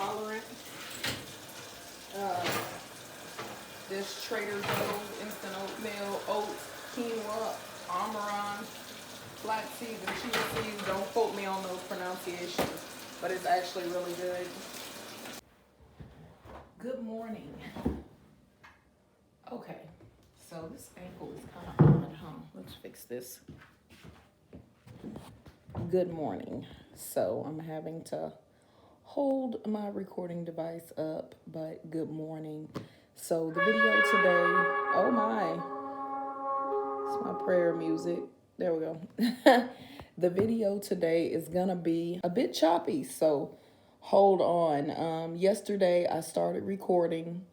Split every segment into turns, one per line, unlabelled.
intolerant. This Trader Joe's instant oatmeal, oats, quinoa, amaranth, flax seeds, and chia seeds. Don't quote me on those pronunciations, but it's actually really good. Good morning. Okay, so this ankle is kind of odd, huh? Let's fix this. Good morning. So I'm having to hold my recording device up, but good morning. So the video today, oh my, it's my prayer music. There we go. The video today is gonna be a bit choppy, so hold on. Yesterday I started recording,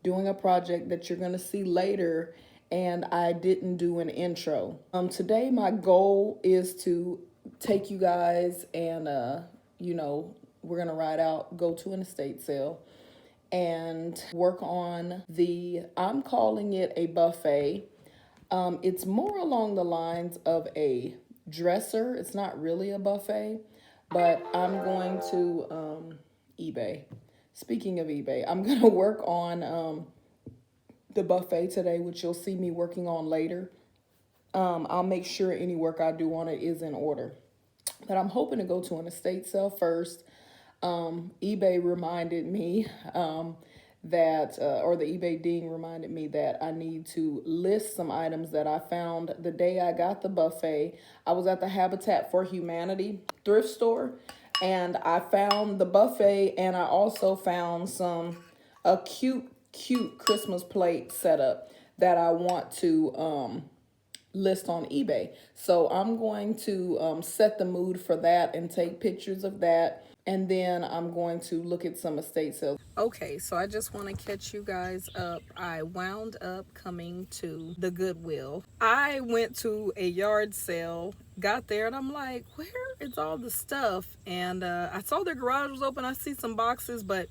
doing a project that you're gonna see later, and I didn't do an intro. Today my goal is to take you guys and we're gonna ride out, go to an estate sale, and work on I'm calling it a buffet. It's more along the lines of a dresser. It's not really a buffet, but I'm going to eBay. Speaking of eBay, I'm gonna work on the buffet today, which you'll see me working on later. I'll make sure any work I do on it is in order. But I'm hoping to go to an estate sale first. eBay reminded me or the eBay Ding reminded me that I need to list some items that I found the day I got the buffet. I was at the Habitat for Humanity thrift store, and I found the buffet, and I also found a cute Christmas plate setup that I want to list on eBay. So I'm going to set the mood for that and take pictures of that. And then I'm going to look at some estate sales. Okay, so I just want to catch you guys up. I wound up coming to the Godwill. I went to a yard sale, got there, and I'm like, where is all the stuff? And I saw their garage was open. I see some boxes, but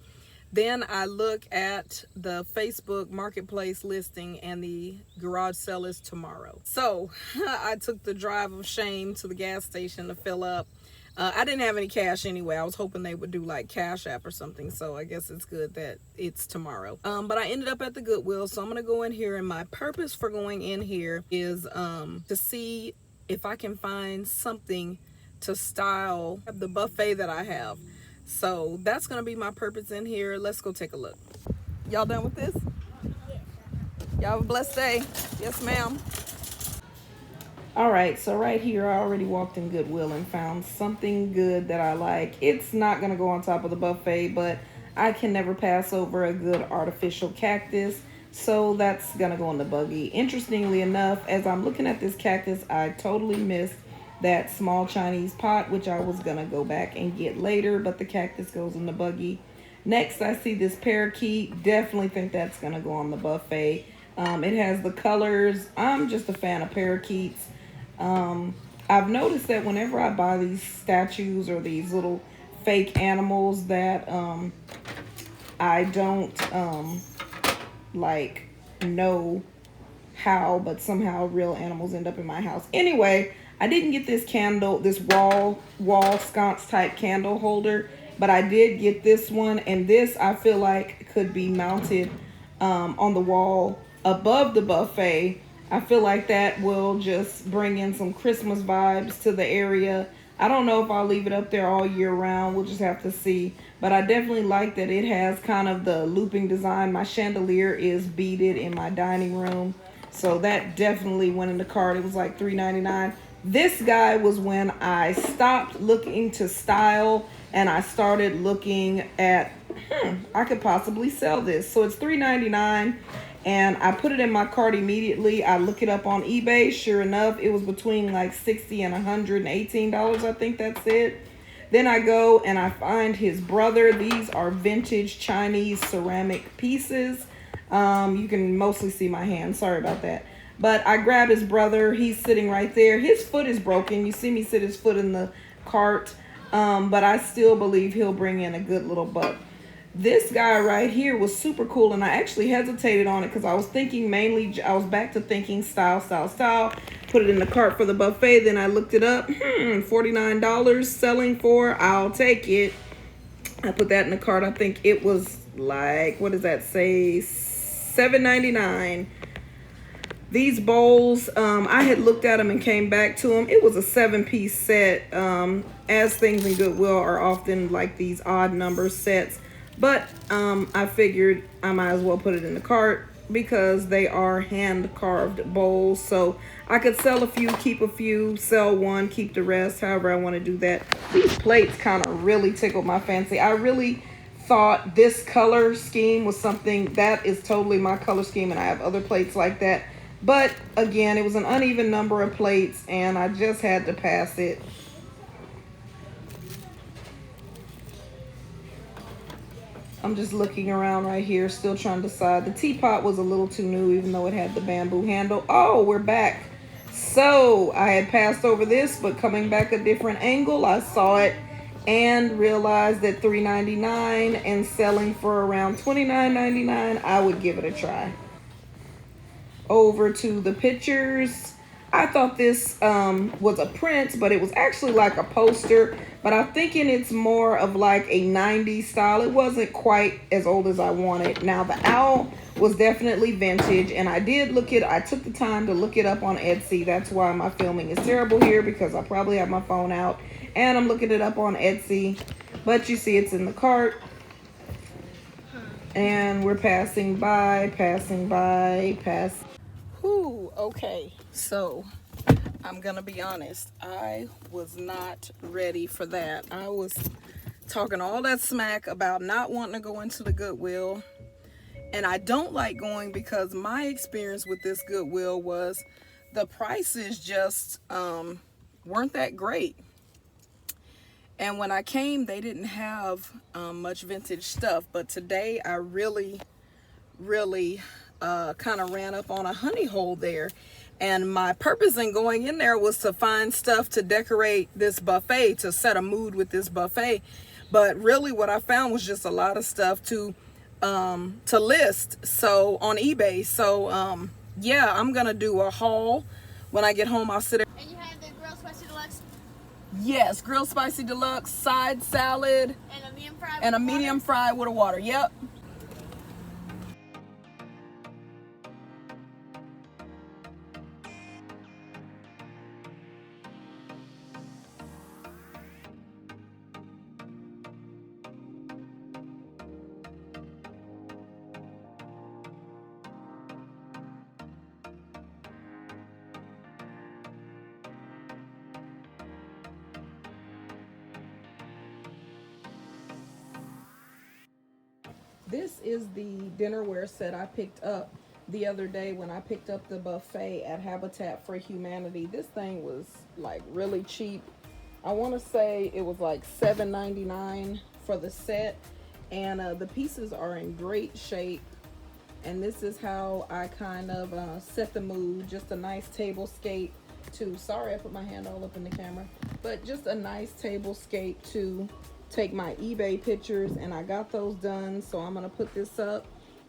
then I look at the Facebook marketplace listing, and the garage sale is tomorrow. So I took the drive of shame to the gas station to fill up. I didn't have any cash anyway. I was hoping they would do like Cash App or something. So I guess it's good that it's tomorrow. But I ended up at the Godwill. So I'm going to go in here. And my purpose for going in here is to see if I can find something to style the buffet that I have. So that's going to be my purpose in here. Let's go take a look. Y'all done with this? Y'all have a blessed day. Yes, ma'am. All right, so right here, I already walked in Godwill and found something good that I like. It's not going to go on top of the buffet, but I can never pass over a good artificial cactus, so that's going to go in the buggy. Interestingly enough, as I'm looking at this cactus, I totally missed that small Chinese pot, which I was going to go back and get later, but the cactus goes in the buggy. Next, I see this parakeet. Definitely think that's going to go on the buffet. It has the colors. I'm just a fan of parakeets. I've noticed that whenever I buy these statues or these little fake animals that I don't know how, but somehow real animals end up in my house. Anyway, I didn't get this candle, this wall sconce type candle holder, but I did get this one, and this I feel like could be mounted on the wall above the buffet. I feel like that will just bring in some Christmas vibes to the area. I don't know if I'll leave it up there all year round. We'll just have to see. But I definitely like that it has kind of the looping design. My chandelier is beaded in my dining room. So that definitely went in the cart. It was like $3.99. This guy was when I stopped looking to style and I started looking at, I could possibly sell this. So it's $3.99. And I put it in my cart immediately. I look it up on eBay. Sure enough, it was between like $60 and $118. I think that's it. Then I go and I find his brother. These are vintage Chinese ceramic pieces. You can mostly see my hand. Sorry about that. But I grab his brother. He's sitting right there. His foot is broken. You see me sit his foot in the cart. But I still believe he'll bring in a good little buck. This guy right here was super cool, and I actually hesitated on it because I was thinking I was back to thinking style. Put it in the cart for the buffet. Then I looked it up. $49 selling for. I'll take it. I put that in the cart. I think it was like, what does that say? $7.99. These bowls, I had looked at them and came back to them. It was a 7-piece set. As things in Goodwill are often like these odd number sets, but I figured I might as well put it in the cart because they are hand carved bowls. So I could sell a few, keep a few, sell one, keep the rest. However I want to do that. These plates kind of really tickled my fancy. I really thought this color scheme was something that is totally my color scheme, and I have other plates like that. But again, it was an uneven number of plates, and I just had to pass it. I'm just looking around right here, still trying to decide. The teapot was a little too new, even though it had the bamboo handle. Oh, we're back. So I had passed over this, but coming back a different angle, I saw it and realized that $3.99 and selling for around $29.99, I would give it a try. Over to the pictures. I thought this was a print, but it was actually like a poster. But I'm thinking it's more of like a 90s style. It wasn't quite as old as I wanted. Now the owl was definitely vintage, and I took the time to look it up on Etsy. That's why my filming is terrible here, because I probably have my phone out and I'm looking it up on Etsy. But you see it's in the cart. And we're passing by. Whew, okay. So I'm gonna be honest, I was not ready for that. I was talking all that smack about not wanting to go into the Goodwill, and I don't like going because my experience with this Goodwill was the prices just weren't that great. And when I came, they didn't have much vintage stuff, but today I really kind of ran up on a honey hole there. And my purpose in going in there was to find stuff to decorate this buffet, to set a mood with this buffet. But really what I found was just a lot of stuff to list, so on eBay. So yeah, I'm gonna do a haul when I get home. I'll sit there.
And you have the grilled spicy deluxe?
Yes, grilled spicy deluxe, side salad,
And a medium fry
and a medium fry with a water. Yep. This is the dinnerware set I picked up the other day when I picked up the buffet at Habitat for Humanity. This thing was like really cheap. I want to say it was like $7.99 for the set, and the pieces are in great shape. And this is how I kind of set the mood. Just a nice table scape to, sorry I put my hand all up in the camera, but just a nice table scape to take my eBay pictures, and I got those done. So I'm gonna put this up,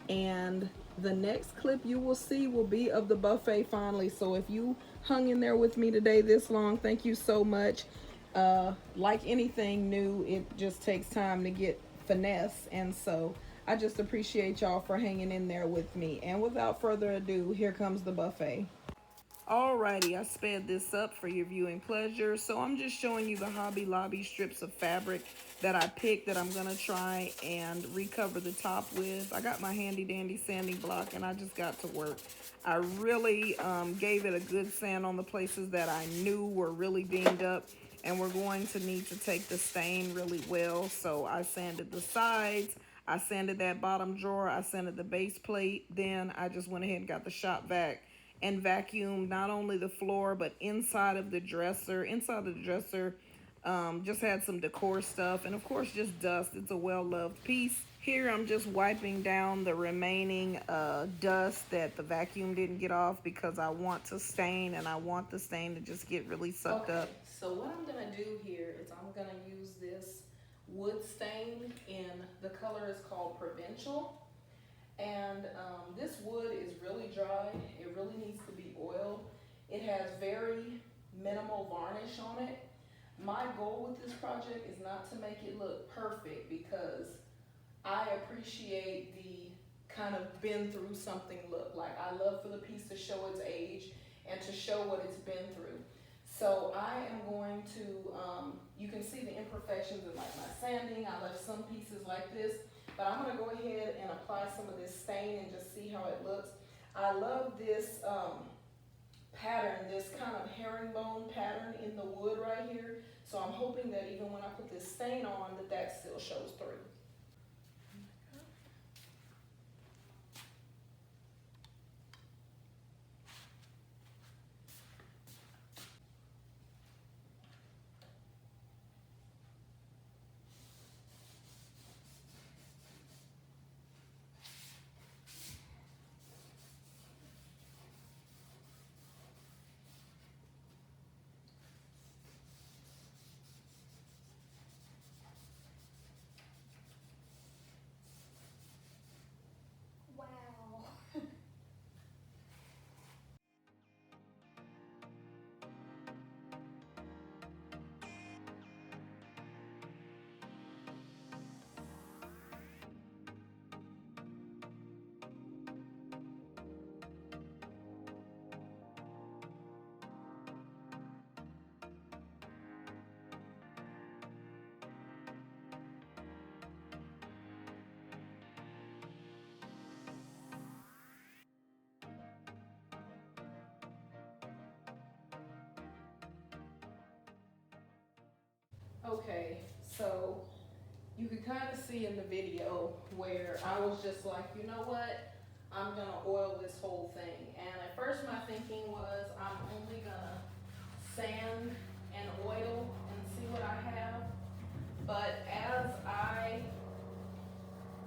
and the next clip you will see will be of the buffet finally. So if you hung in there with me today this long, thank you so much. Like anything new, it just takes time to get finesse, and so I just appreciate y'all for hanging in there with me. And without further ado, here comes the buffet. Alrighty, I sped this up for your viewing pleasure. So I'm just showing you the Hobby Lobby strips of fabric that I picked that I'm gonna try and recover the top with. I got my handy dandy sanding block and I just got to work. I really gave it a good sand on the places that I knew were really dinged up and we're going to need to take the stain really well. So I sanded the sides, I sanded that bottom drawer, I sanded the base plate, then I just went ahead and got the shop vac and vacuumed not only the floor but inside of the dresser. Inside of the dresser just had some decor stuff and of course just dust. It's a well-loved piece. Here I'm just wiping down the remaining dust that the vacuum didn't get off because I want to stain and I want the stain to just get really sucked up. So what I'm gonna do here is I'm gonna use this wood stain in the color is called Provincial. And this wood is really dry. It really needs to be oiled. It has very minimal varnish on it. My goal with this project is not to make it look perfect, because I appreciate the kind of been through something look. Like, I love for the piece to show its age and to show what it's been through. So I am going to, you can see the imperfections in like my sanding. I left some pieces like this, but I'm gonna go ahead and apply some of this stain and just see how it looks. I love this pattern, this kind of herringbone pattern in the wood right here. So I'm hoping that even when I put this stain on, that still shows through.
Wow.
Okay, so you can kind of see in the video where I was just like, you know what? I'm gonna oil this whole thing. And at first my thinking was I'm only gonna sand and oil and see what I have. But as I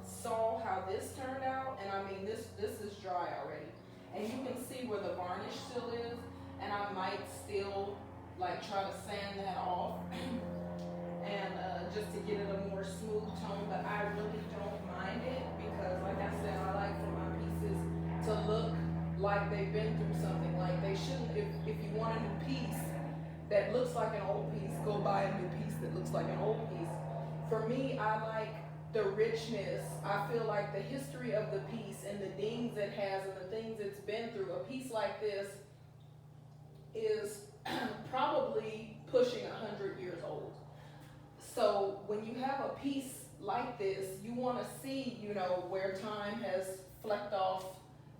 saw how this turned out, and I mean this is dry already, and you can see where the varnish still is, and I might still like try to sand that off and just to get it a more smooth tone, but I really don't mind it, because like I said, I like for my pieces to look like they've been through something. Like, they shouldn't, if you want a new piece that looks like an old piece, go buy a new piece that looks like an old piece. For me, I like the richness. I feel like the history of the piece and the dings it has and the things it's been through. A piece like this is probably pushing 100 years old. So when you have a piece like this, you want to see, you know, where time has flecked off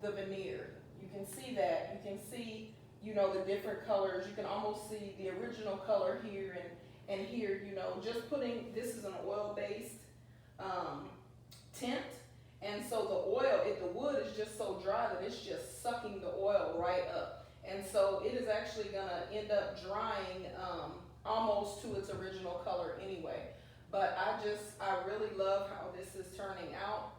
the veneer. You can see that. You can see, you know, the different colors. You can almost see the original color here and here, you know, just putting, this is an oil-based tint. And so the oil, the wood is just so dry that it's just sucking the oil right up. And so it is actually gonna end up drying almost to its original color anyway. But I really love how this is turning out.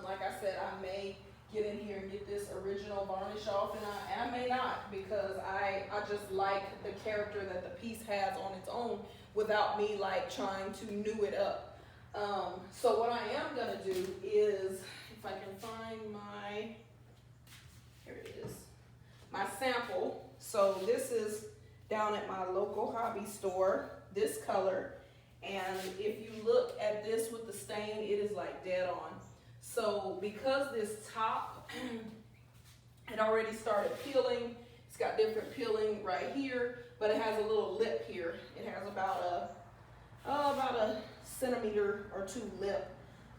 Like I said, I may get in here and get this original varnish off, and I may not, because I just like the character that the piece has on its own without me like trying to new it up. So what I am gonna do is, if I can find my, here it is, my sample. So this is down at my local hobby store, this color. And if you look at this with the stain, it is like dead on. So because this top had already started peeling, it's got different peeling right here, but it has a little lip here. It has about a centimeter or two lip.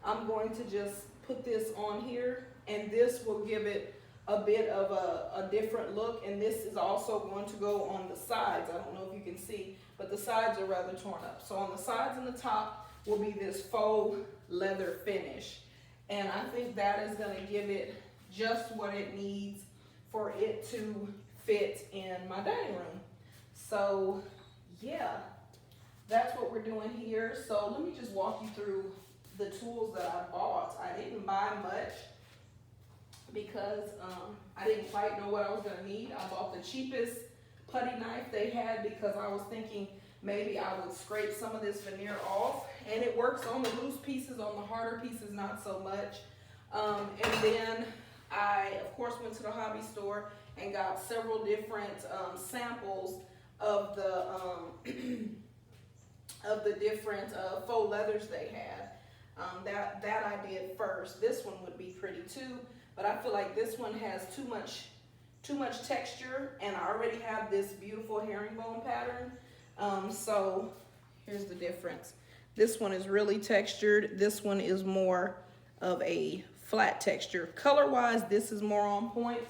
I'm going to just put this on here, and this will give it a bit of a different look. And this is also going to go on the sides. I don't know if you can see, but the sides are rather torn up. So on the sides and the top will be this faux leather finish. And I think that is going to give it just what it needs for it to fit in my dining room. So yeah, that's what we're doing here. So let me just walk you through the tools that I bought. I didn't buy much because I didn't quite know what I was gonna need. I bought the cheapest putty knife they had because I was thinking maybe I would scrape some of this veneer off, and it works on the loose pieces. On the harder pieces, not so much. And then I, of course, went to the hobby store and got several different samples of the of the different faux leathers they had. That I did first. This one would be pretty too, but I feel like this one has too much texture, and I already have this beautiful herringbone pattern. So here's the difference. This one is really textured. This one is more of a flat texture. Color-wise, this is more on point,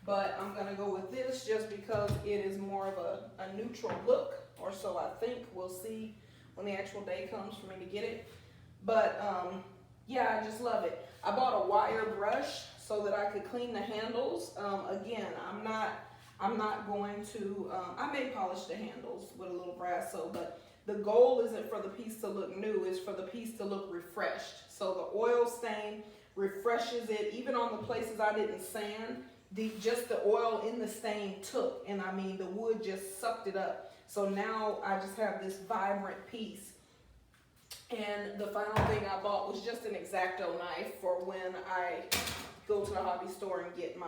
but I'm gonna go with this just because it is more of a neutral look, or so I think. We'll see when the actual day comes for me to get it. But yeah, I just love it. I bought a wire brush so that I could clean the handles. Again, I'm not going to, I may polish the handles with a little brass soap, but the goal isn't for the piece to look new, it's for the piece to look refreshed. So the oil stain refreshes it. Even on the places I didn't sand, just the oil in the stain took, and I mean the wood just sucked it up. So now I just have this vibrant piece. And the final thing I bought was just an X-Acto knife for when I go to the hobby store and get my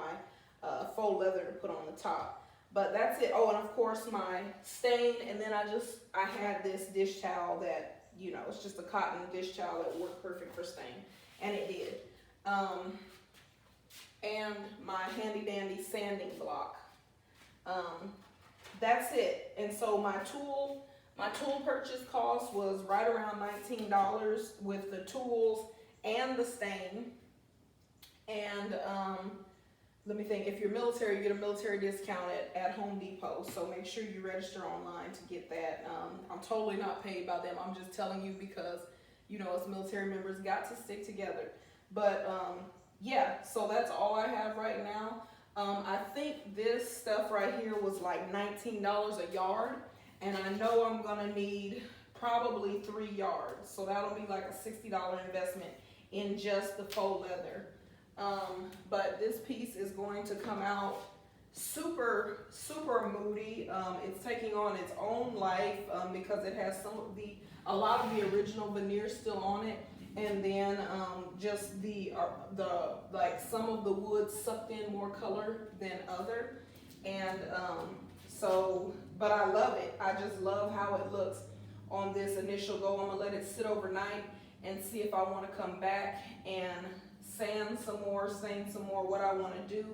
faux leather to put on the top. But that's it. Oh, and of course my stain, and then I had this dish towel that, you know, it's just a cotton dish towel that worked perfect for stain, and it did. And my handy dandy sanding block. That's it. And so my tool purchase cost was right around $19 with the tools and the stain. And let me think, if you're military, you get a military discount at Home Depot. So make sure you register online to get that. I'm totally not paid by them. I'm just telling you because, you know, as military members, got to stick together. But yeah, so that's all I have right now. I think this stuff right here was like $19 a yard. And I know I'm gonna need probably 3 yards. So that'll be like a $60 investment in just the faux leather. But this piece is going to come out super, super moody. It's taking on its own life because it has a lot of the original veneer still on it. And then just like some of the wood sucked in more color than other. And but I love it. I just love how it looks on this initial go. I'm gonna let it sit overnight and see if I wanna come back and sand some more, what I wanna do.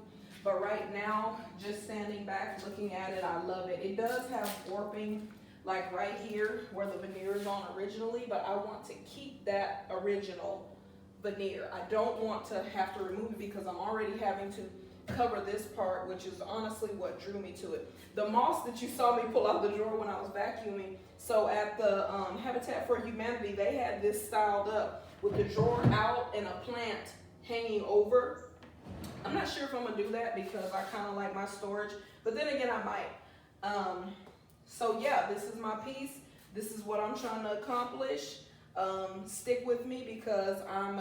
But right now, just standing back, looking at it, I love it. It does have warping, like right here where the veneer is on originally, but I want to keep that original veneer. I don't want to have to remove it because I'm already having to cover this part, which is honestly what drew me to it. The moss that you saw me pull out the drawer when I was vacuuming, so at the Habitat for Humanity, they had this styled up with the drawer out and a plant hanging over. I'm not sure if I'm gonna do that because I kind of like my storage, but then again, I might. So yeah, this is my piece. This is what I'm trying to accomplish. Stick with me because I'm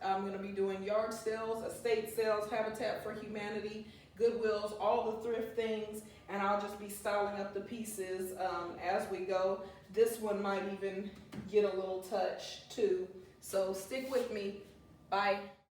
gonna be doing yard sales, estate sales, Habitat for Humanity, Godwills, all the thrift things, and I'll just be styling up the pieces as we go. This one might even get a little touch too. So stick with me. Bye.